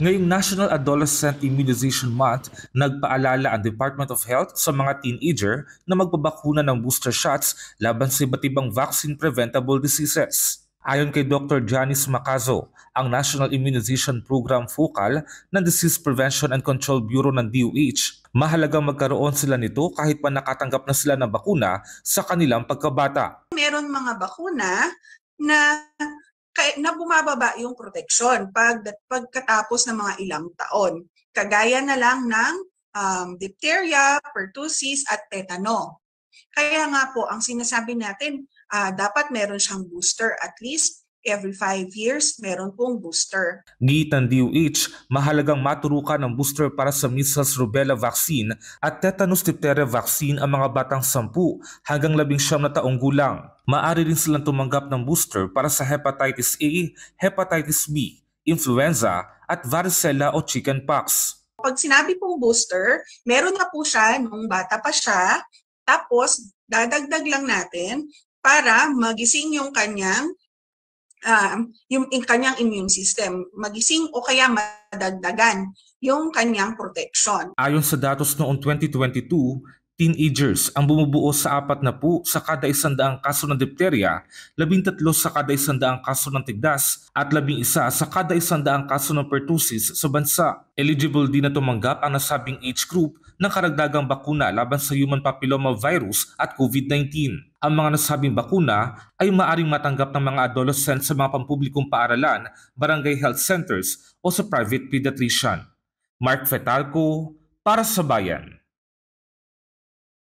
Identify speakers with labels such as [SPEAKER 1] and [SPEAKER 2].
[SPEAKER 1] Ngayong National Adolescent Immunization Month, nagpaalala ang Department of Health sa mga teenager na magbabakuna ng booster shots laban sa iba't ibang vaccine-preventable diseases. Ayon kay Dr. Janice Macazo, ang National Immunization Program Focal ng Disease Prevention and Control Bureau ng DOH, mahalagang magkaroon sila nito kahit pa nakatanggap na sila ng bakuna sa kanilang pagkabata.
[SPEAKER 2] Meron mga bakuna na bumababa yung proteksyon pagkatapos ng mga ilang taon. Kagaya na lang ng diphtheria, pertussis at tetano. Kaya nga po, ang sinasabi natin, dapat meron siyang booster at least every 5 years, meron pong booster.
[SPEAKER 1] Giit ng DOH, mahalagang maturukan ng booster para sa measles rubella vaccine at tetanus diphtheria vaccine ang mga batang 10 hanggang 19 na taong gulang. Maaari rin silang tumanggap ng booster para sa hepatitis A, hepatitis B, influenza at varicella o chickenpox.
[SPEAKER 2] Pag sinabi pong booster, meron na po siya nung bata pa siya, tapos dadagdag lang natin para magising yung kanyang immune system, magising o kaya madagdagan yung kanyang protection.
[SPEAKER 1] Ayon sa datos noong 2022, teenagers ang bumubuo sa 40 sa kada 100 kaso ng diphtheria, 13 sa kada 100 kaso ng tigdas at 11 sa kada 100 kaso ng pertussis sa bansa. Eligible din na tumanggap ang nasabing age group ng karagdagang bakuna laban sa human papilloma virus at COVID-19. Ang mga nasabing bakuna ay maaring matanggap ng mga adolescent sa mga pampublikong paaralan, barangay health centers o sa private pediatrician. Mark Fetalco para sa Bayan.